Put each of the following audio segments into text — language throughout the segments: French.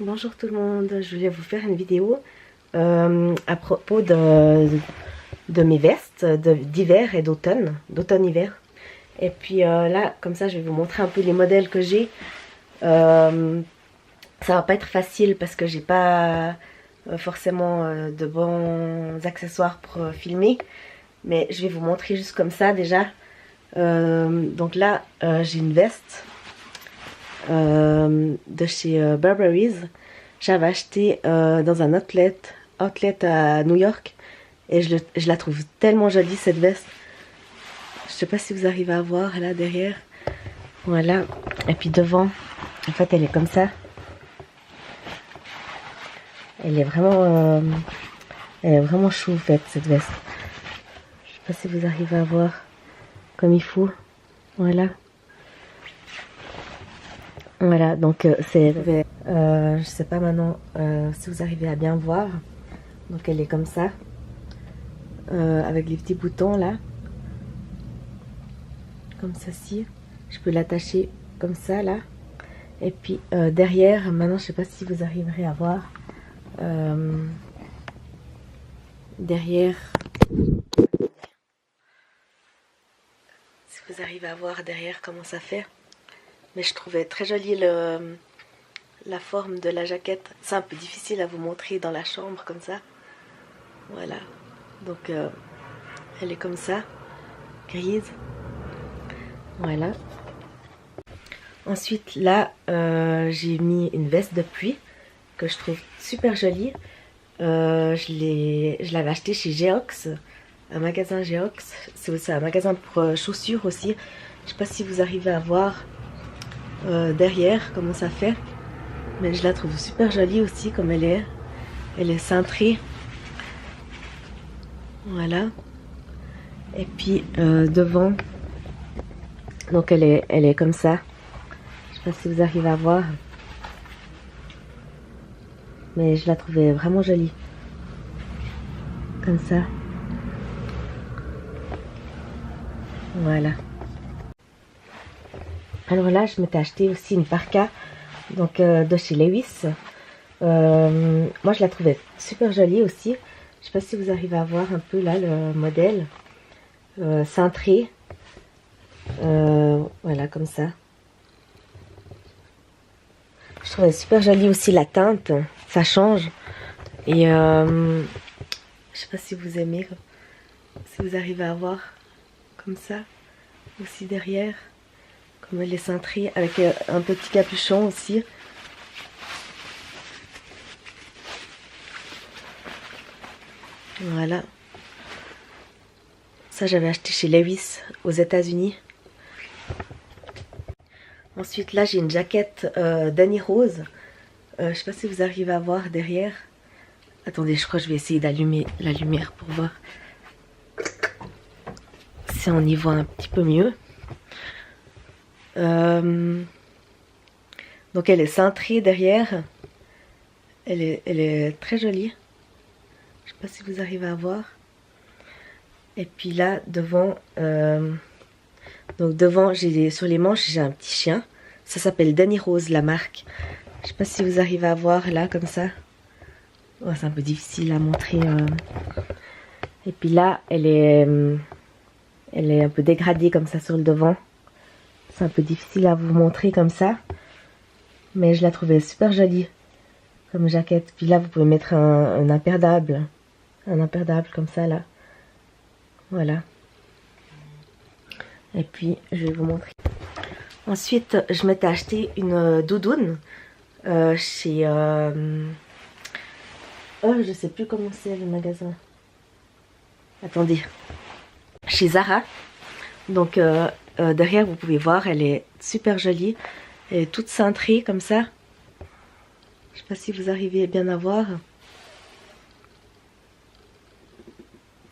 Bonjour tout le monde, je voulais vous faire une vidéo à propos de mes vestes d'hiver et d'automne-hiver. Et puis là, comme ça, je vais vous montrer un peu les modèles que j'ai. Ça va pas être facile parce que j'ai pas forcément de bons accessoires pour filmer. Mais je vais vous montrer juste comme ça déjà. Donc là, j'ai une veste de chez Burberry's. J'avais acheté dans un outlet à New York et je la trouve tellement jolie cette veste. Je sais pas si vous arrivez à voir là derrière. Voilà. Et puis devant, en fait, elle est comme ça. Elle est vraiment chou faite cette veste. Je sais pas si vous arrivez à voir comme il faut. Voilà. Voilà, donc je sais pas maintenant si vous arrivez à bien voir. Donc elle est comme ça, avec les petits boutons là, comme ceci. Je peux l'attacher comme ça là. Et puis derrière, maintenant je sais pas si vous arriverez à voir. Derrière, si vous arrivez à voir derrière comment ça fait. Mais je trouvais très jolie la forme de la jaquette. C'est un peu difficile à vous montrer dans la chambre comme ça. Voilà. Donc elle est comme ça, grise. Voilà. Ensuite là, j'ai mis une veste de pluie que je trouve super jolie. Je l'avais acheté chez Geox, un magasin Geox. C'est un magasin pour chaussures aussi. Je sais pas si vous arrivez à voir derrière comment ça fait, mais je la trouve super jolie aussi comme elle est cintrée. Voilà. Et puis devant, donc elle est comme ça. Je sais pas si vous arrivez à voir, mais je la trouvais vraiment jolie comme ça. Voilà. Alors là, je m'étais acheté aussi une parka, donc de chez Lewis. Moi, je la trouvais super jolie aussi. Je sais pas si vous arrivez à voir un peu là le modèle cintré. Voilà, comme ça. Je trouvais super jolie aussi la teinte, ça change. Et je sais pas si vous aimez, si vous arrivez à voir comme ça, aussi derrière. Comme elle est cintrée avec un petit capuchon aussi. Voilà. Ça j'avais acheté chez Lewis aux États-Unis. Ensuite là j'ai une jaquette Danny Rose. Je sais pas si vous arrivez à voir derrière. Attendez, je crois que je vais essayer d'allumer la lumière pour voir si on y voit un petit peu mieux. Donc elle est cintrée derrière. Elle est très jolie. Je sais pas si vous arrivez à voir. Et puis là devant, donc devant sur les manches j'ai un petit chien. Ça s'appelle Danny Rose la marque. Je sais pas si vous arrivez à voir là comme ça. Oh, c'est un peu difficile à montrer. Et puis là elle est un peu dégradée comme ça sur le devant. C'est un peu difficile à vous montrer comme ça. Mais je la trouvais super jolie comme jaquette. Puis là vous pouvez mettre un imperdable. Un imperdable comme ça là. Voilà. Et puis je vais vous montrer. Ensuite je m'étais acheté une doudoune chez oh je sais plus comment c'est le magasin. Attendez. Chez Zara. Donc derrière vous pouvez voir, elle est super jolie. Elle est toute cintrée comme ça. Je sais pas si vous arrivez bien à voir.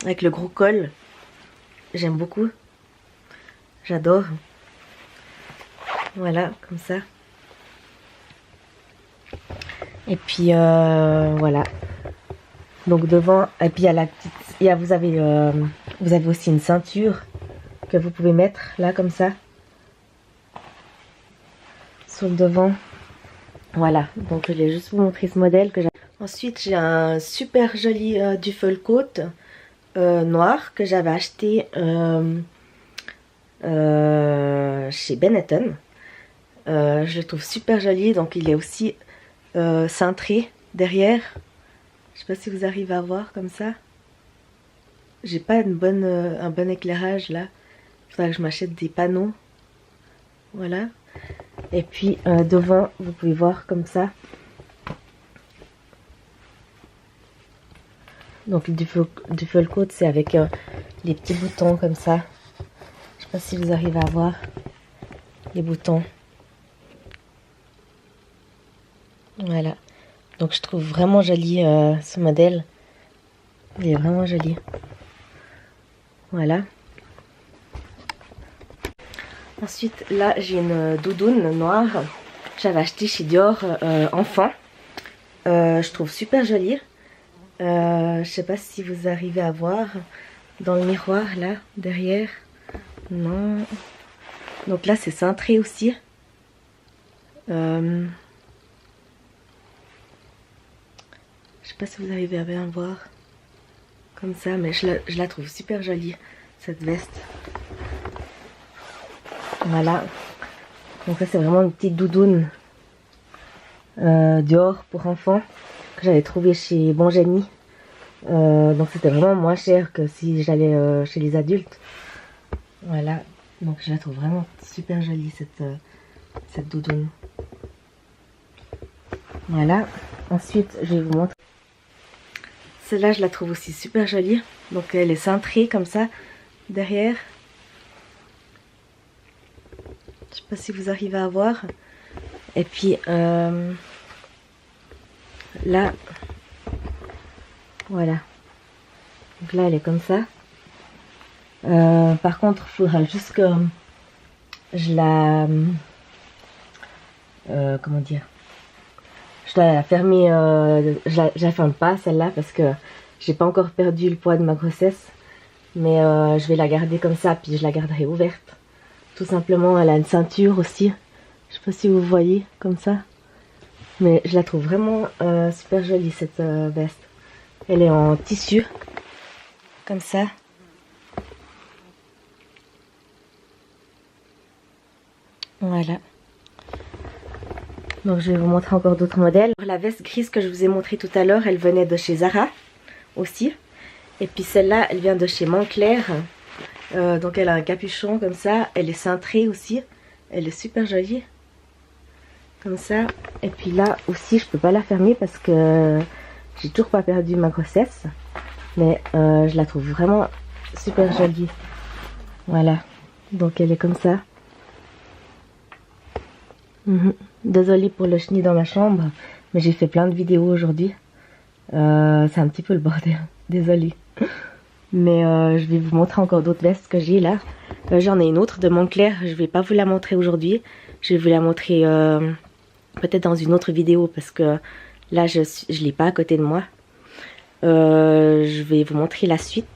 Avec le gros col. J'aime beaucoup. J'adore. Voilà, comme ça. Et puis voilà. Donc devant, et puis il y a la petite, vous avez aussi une ceinture que vous pouvez mettre là comme ça sur le devant. Voilà, donc je voulais juste vous montrer ce modèle que j'ai. Ensuite, j'ai un super joli duffel coat noir que j'avais acheté chez Benetton. Je le trouve super joli, donc il est aussi cintré derrière. Je sais pas si vous arrivez à voir comme ça. J'ai pas un bon éclairage là. Il faudra que je m'achète des panneaux. Voilà. Et puis devant, vous pouvez voir comme ça. Donc le duffel coat, c'est avec les petits boutons comme ça. Je sais pas si vous arrivez à voir les boutons. Voilà. Donc je trouve vraiment joli ce modèle. Il est vraiment joli. Voilà. Ensuite, là, j'ai une doudoune noire. J'avais acheté chez Dior enfant. Je trouve super jolie. Je sais pas si vous arrivez à voir dans le miroir là derrière. Non. Donc là c'est cintré aussi. Je sais pas si vous arrivez à bien voir comme ça, mais je la trouve super jolie cette veste. Voilà. Donc là c'est vraiment une petite doudoune Dior pour enfants que j'avais trouvé chez Bonjani. Donc c'était vraiment moins cher que si j'allais chez les adultes. Voilà, donc je la trouve vraiment super jolie cette doudoune. Voilà, ensuite je vais vous montrer. Celle-là je la trouve aussi super jolie. Donc elle est cintrée comme ça derrière. Je sais pas si vous arrivez à voir. Et puis là, voilà. Donc là elle est comme ça. Par contre, il faudra juste que je la... comment dire? Je dois la fermer, je la ferme pas celle-là parce que j'ai pas encore perdu le poids de ma grossesse. Mais je vais la garder comme ça, puis je la garderai ouverte. Tout simplement, elle a une ceinture aussi. Je sais pas si vous voyez, comme ça. Mais je la trouve vraiment super jolie cette veste. Elle est en tissu, comme ça. Voilà. Donc je vais vous montrer encore d'autres modèles. La veste grise que je vous ai montré tout à l'heure, elle venait de chez Zara aussi. Et puis celle-là, elle vient de chez Moncler. Donc elle a un capuchon comme ça. Elle est cintrée aussi. Elle est super jolie. Comme ça. Et puis là aussi, je peux pas la fermer parce que j'ai toujours pas perdu ma grossesse. Mais je la trouve vraiment super jolie. Voilà. Donc elle est comme ça. Désolée pour le chenil dans ma chambre, mais j'ai fait plein de vidéos aujourd'hui. C'est un petit peu le bordel, désolée. Mais je vais vous montrer encore d'autres vestes que j'ai là. J'en ai une autre de Moncler, je vais pas vous la montrer aujourd'hui. Je vais vous la montrer peut-être dans une autre vidéo parce que là je l'ai pas à côté de moi. Je vais vous montrer la suite.